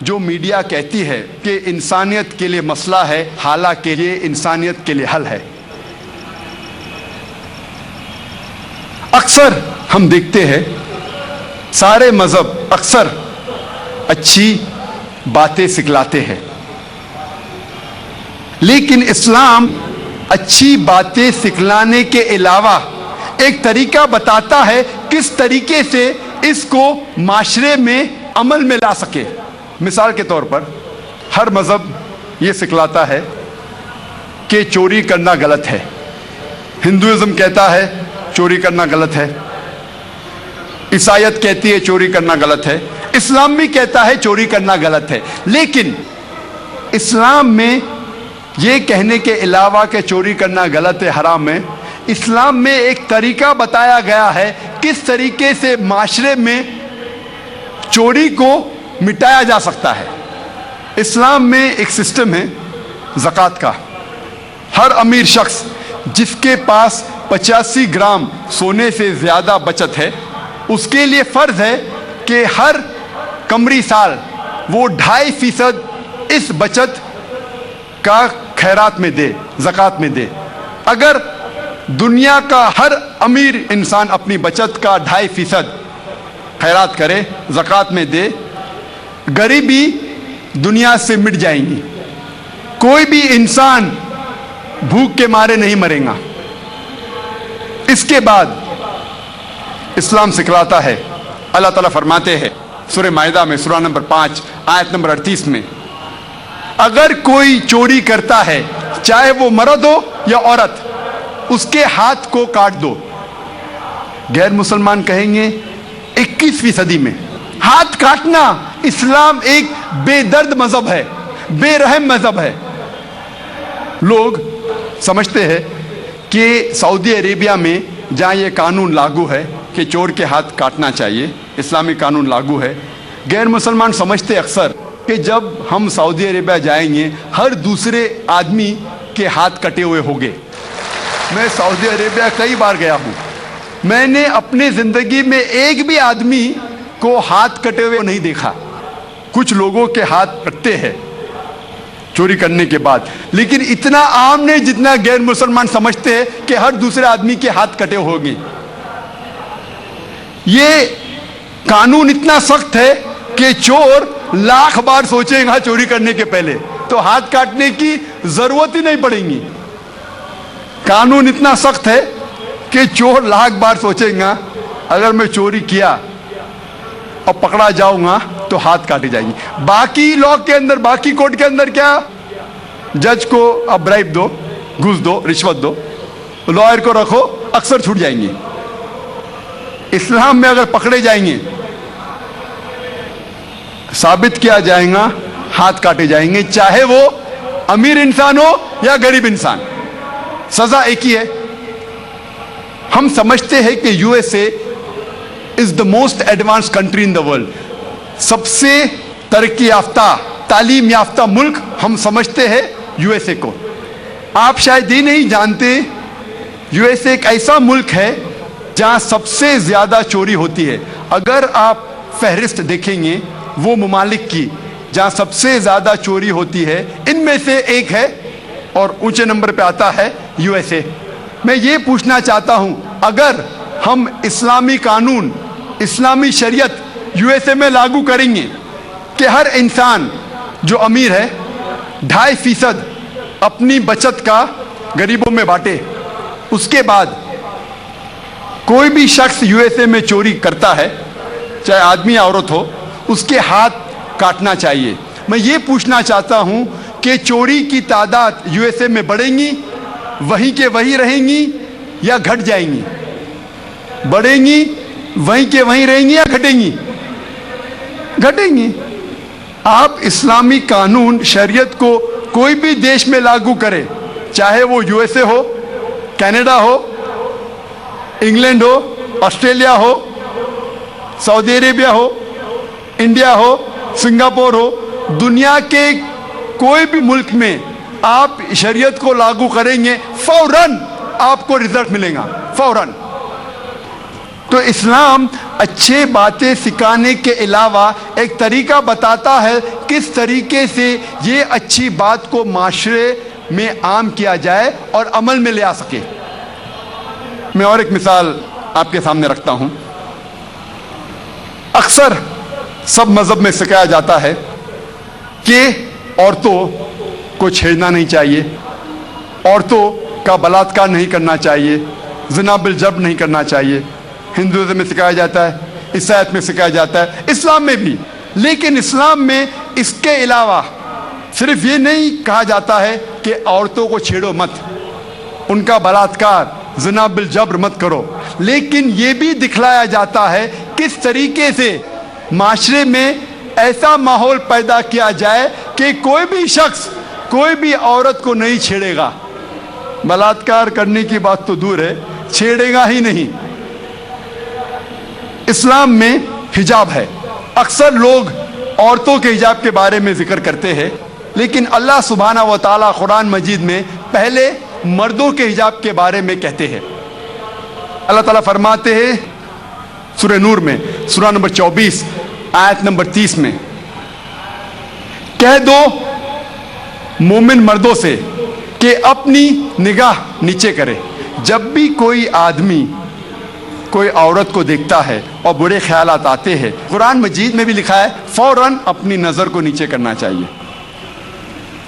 جو میڈیا کہتی ہے کہ انسانیت کے لیے مسئلہ ہے، حالانکہ یہ انسانیت کے لیے حل ہے۔ اکثر ہم دیکھتے ہیں سارے مذہب اکثر اچھی باتیں سکھلاتے ہیں، لیکن اسلام اچھی باتیں سکھلانے کے علاوہ ایک طریقہ بتاتا ہے کس طریقے سے اس کو معاشرے میں عمل میں لا سکے۔ مثال کے طور پر ہر مذہب یہ سکھلاتا ہے کہ چوری کرنا غلط ہے۔ ہندوازم کہتا ہے چوری کرنا غلط ہے، عیسائیت کہتی ہے چوری کرنا غلط ہے، اسلام بھی کہتا ہے چوری کرنا غلط ہے۔ لیکن اسلام میں یہ کہنے کے علاوہ کہ چوری کرنا غلط ہے، حرام ہے، اسلام میں ایک طریقہ بتایا گیا ہے کس طریقے سے معاشرے میں چوری کو مٹایا جا سکتا ہے۔ اسلام میں ایک سسٹم ہے زکوٰۃ کا۔ ہر امیر شخص جس کے پاس 85 گرام سونے سے زیادہ بچت ہے، اس کے لیے فرض ہے کہ ہر قمری سال وہ 2.5% اس بچت کا خیرات میں دے، زکوٰۃ میں دے۔ اگر دنیا کا ہر امیر انسان اپنی بچت کا 2.5% خیرات کرے، زکوٰۃ میں دے، غریبی دنیا سے مٹ جائیں گی۔ کوئی بھی انسان بھوک کے مارے نہیں مرے گا۔ اس کے بعد اسلام سکھلاتا ہے، اللہ تعالیٰ فرماتے ہیں سورہ مائدہ میں سورہ نمبر 5 آیت نمبر 38 میں، اگر کوئی چوری کرتا ہے چاہے وہ مرد ہو یا عورت، اس کے ہاتھ کو کاٹ دو۔ غیر مسلمان کہیں گے 21ویں صدی میں ہاتھ کاٹنا؟ اسلام ایک بے درد مذہب ہے، بے رحم مذہب ہے۔ لوگ سمجھتے ہیں کہ سعودی عربیہ میں جہاں یہ قانون لاگو ہے کہ چور کے ہاتھ کاٹنا چاہیے، اسلامی قانون لاگو ہے، غیر مسلمان سمجھتے اکثر کہ جب ہم سعودی عربیہ جائیں گے ہر دوسرے آدمی کے ہاتھ کٹے ہوئے ہوں گے۔ میں سعودی عربیہ کئی بار گیا ہوں، میں نے اپنے زندگی میں ایک بھی آدمی کو ہاتھ کٹے ہوئے نہیں دیکھا۔ کچھ لوگوں کے ہاتھ کٹتے ہیں چوری کرنے کے بعد، لیکن اتنا عام نہیں جتنا غیر مسلمان سمجھتے ہیں کہ ہر دوسرے آدمی کے ہاتھ کٹے ہوں گے۔ یہ قانون اتنا سخت ہے کہ چور لاکھ بار سوچے گا چوری کرنے کے پہلے تو ہاتھ کاٹنے کی ضرورت ہی نہیں پڑے گی۔ قانون اتنا سخت ہے کہ چور لاکھ بار سوچے گا اگر میں چوری کیا اور پکڑا جاؤں گا تو ہاتھ کاٹے جائیں گے۔ باقی لا کے اندر، باقی کوڈ کے اندر کیا؟ جج کو اب برائب دو، گھوس دو، رشوت دو، لائر کو رکھو، اکثر چھوٹ جائیں گے۔ اسلام میں اگر پکڑے جائیں گے، ثابت کیا جائے گا، ہاتھ کاٹے جائیں گے، چاہے وہ امیر انسان ہو یا غریب انسان، سزا ایک ہی ہے۔ ہم سمجھتے ہیں کہ you S a is the most advanced country in the world، سب سے ترقی یافتہ، تعلیم یافتہ ملک ہم سمجھتے ہیں یو ایس اے کو۔ آپ شاید یہ نہیں جانتے یو ایس اے ایک ایسا ملک ہے جہاں سب سے زیادہ چوری ہوتی ہے۔ اگر آپ فہرست دیکھیں گے وہ ممالک کی جہاں سب سے زیادہ چوری ہوتی ہے، ان میں سے ایک ہے اور اونچے نمبر پہ آتا ہے یو ایس اے۔ میں یہ پوچھنا چاہتا ہوں، اگر ہم اسلامی قانون، اسلامی شریعت یو ایس اے میں لاگو کریں گے کہ ہر انسان جو امیر ہے 2.5% اپنی بچت کا غریبوں میں بانٹے، اس کے بعد کوئی بھی شخص یو ایس اے میں چوری کرتا ہے چاہے آدمی یا عورت ہو، اس کے ہاتھ کاٹنا چاہیے۔ میں یہ پوچھنا چاہتا ہوں کہ چوری کی تعداد یو ایس اے میں بڑھیں گی، وہیں کے وہیں رہیں گی یا گھٹ جائیں گی؟ بڑھیں گی، وہیں کے وہیں رہیں گی یا گھٹیں گی؟ گھٹیں گی۔ آپ اسلامی قانون شریعت کو کوئی بھی دیش میں لاگو کرے، چاہے وہ یو ایس اے ہو، کینیڈا ہو، انگلینڈ ہو، آسٹریلیا ہو، سعودی عربیہ ہو، انڈیا ہو، سنگاپور ہو، دنیا کے کوئی بھی ملک میں آپ شریعت کو لاگو کریں گے، فوراً آپ کو رزلٹ ملے گا، فوراً۔ تو اسلام اچھے باتیں سکھانے کے علاوہ ایک طریقہ بتاتا ہے کس طریقے سے یہ اچھی بات کو معاشرے میں عام کیا جائے اور عمل میں لے آ سکے۔ میں اور ایک مثال آپ کے سامنے رکھتا ہوں۔ اکثر سب مذہب میں سکھایا جاتا ہے کہ عورتوں کو چھیڑنا نہیں چاہیے، عورتوں کا بلاತ್ಕಾರ نہیں کرنا چاہیے، زنا بالجبر نہیں کرنا چاہیے۔ ہندوازم میں سکھایا جاتا ہے، عیسائیت میں سکھایا جاتا ہے، اسلام میں بھی۔ لیکن اسلام میں اس کے علاوہ صرف یہ نہیں کہا جاتا ہے کہ عورتوں کو چھیڑو مت، ان کا بلاತ್ಕಾರ زنا بالجبر مت کرو، لیکن یہ بھی دکھلایا جاتا ہے کس طریقے سے معاشرے میں ایسا ماحول پیدا کیا جائے کہ کوئی بھی شخص کوئی بھی عورت کو نہیں چھیڑے گا۔ بلاತ್ಕಾರ کرنے کی بات تو دور ہے، چھیڑے گا ہی نہیں۔ اسلام میں حجاب ہے۔ اکثر لوگ عورتوں کے حجاب کے بارے میں ذکر کرتے ہیں، لیکن اللہ سبحانہ و تعالیٰ قرآن مجید میں پہلے مردوں کے حجاب کے بارے میں کہتے ہیں۔ اللہ تعالیٰ فرماتے ہیں سورہ نور میں، سورہ نمبر 24 آیت نمبر 30 میں، کہہ دو مومن مردوں سے کہ اپنی نگاہ نیچے کرے۔ جب بھی کوئی آدمی کوئی عورت کو دیکھتا ہے اور برے خیالات آتے ہیں، قرآن مجید میں بھی لکھا ہے فوراً اپنی نظر کو نیچے کرنا چاہیے۔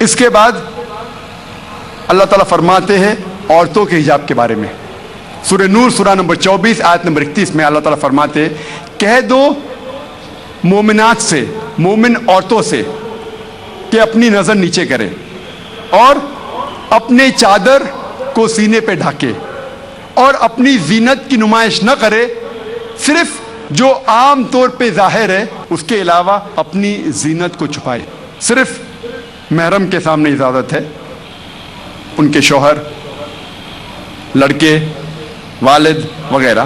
اس کے بعد اللہ تعالیٰ فرماتے ہیں عورتوں کے حجاب کے بارے میں، سورہ نور سورہ نمبر 24 آیت نمبر 31 میں اللہ تعالیٰ فرماتے ہیں کہہ دو مومنات سے، مومن عورتوں سے کہ اپنی نظر نیچے کرے اور اپنے چادر کو سینے پہ ڈھانکے اور اپنی زینت کی نمائش نہ کرے، صرف جو عام طور پہ ظاہر ہے اس کے علاوہ اپنی زینت کو چھپائے۔ صرف محرم کے سامنے اجازت ہے، ان کے شوہر، لڑکے، والد وغیرہ۔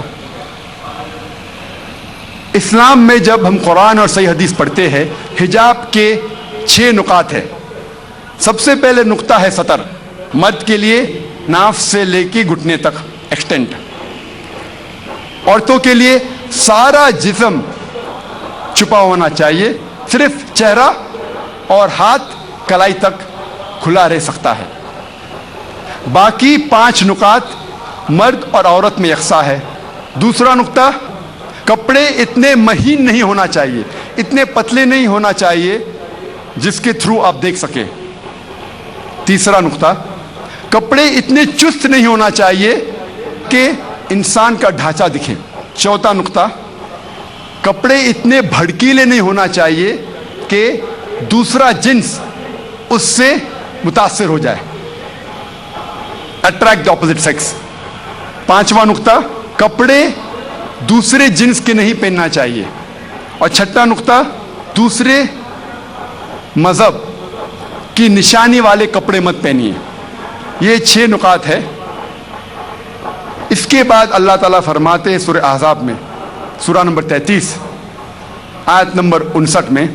اسلام میں جب ہم قرآن اور صحیح حدیث پڑھتے ہیں، حجاب کے 6 نقاط ہیں۔ سب سے پہلے نقطہ ہے سطر، مرد کے لیے ناف سے لے کے گھٹنے تک ایکسٹینٹ، عورتوں کے لیے سارا جسم چھپا ہونا چاہیے، صرف چہرہ اور ہاتھ کلائی تک کھلا رہ سکتا ہے۔ باقی 5 نقاط مرد اور عورت میں یکساں ہے۔ دوسرا نقطہ، کپڑے اتنے مہین نہیں ہونا چاہیے، اتنے پتلے نہیں ہونا چاہیے جس کے تھرو آپ دیکھ سکیں۔ تیسرا نقطہ، کپڑے اتنے چست نہیں ہونا چاہیے کہ انسان کا ڈھانچہ دکھے۔ چوتھا نقطہ، کپڑے اتنے بھڑکیلے نہیں ہونا چاہیے کہ دوسرا جنس اس سے متاثر ہو جائے، اٹریکٹ دی اپوزٹ سیکس۔ پانچواں نقطہ، کپڑے دوسرے جنس کے نہیں پہننا چاہیے۔ اور چھٹا نقطہ، دوسرے مذہب کی نشانی والے کپڑے مت پہنیے۔ یہ 6 نقاط ہے۔ اس کے بعد اللہ تعالیٰ فرماتے ہیں سورہ احزاب میں، سورہ نمبر 33 آیت نمبر 59 میں،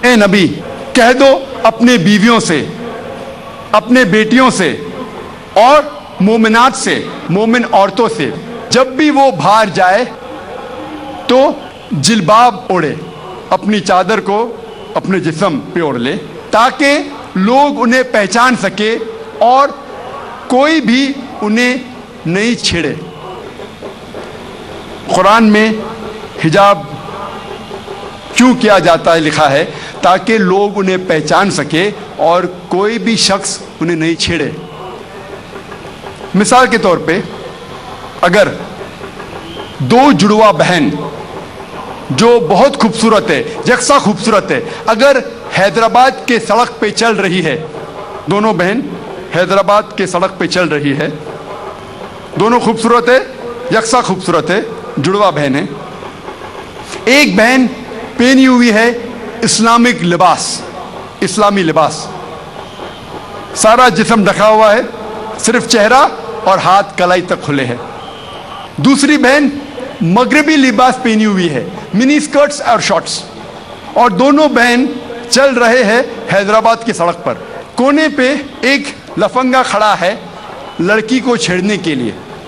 اے نبی کہہ دو اپنے بیویوں سے، اپنے بیٹیوں سے اور مومنات سے، مومن عورتوں سے، جب بھی وہ باہر جائے تو جلباب اوڑھے، اپنی چادر کو اپنے جسم پہ اوڑھ لے تاکہ لوگ انہیں پہچان سکے اور کوئی بھی انہیں نہیں چھیڑے۔ قرآن میں حجاب کیوں کیا جاتا ہے لکھا ہے تاکہ لوگ انہیں پہچان سکے اور کوئی بھی شخص انہیں نہیں چھیڑے۔ مثال کے طور پہ اگر 2 جڑواں بہن جو بہت خوبصورت ہے، یکساں خوبصورت ہے، اگر حیدرآباد کے سڑک پہ چل رہی ہے، دونوں بہن حیدرآباد کے سڑک پہ چل رہی ہے، دونوں خوبصورت ہے، یکساں خوبصورت ہے، جڑواں بہن ہے، ایک بہن پہنی ہوئی ہے اسلامک لباس، اسلامی لباس، سارا جسم ڈھکا ہوا ہے، صرف چہرہ اور ہاتھ کلائی تک کھلے ہیں۔ دوسری بہن مغربی لباس پہنی ہوئی ہے، منی اسکرٹس اور شارٹس، اور دونوں بہن چل رہے ہیں حیدرآباد کی سڑک پر۔ کونے پہ ایک لفنگا کھڑا ہے لڑکی کو چھیڑنے کے لیے،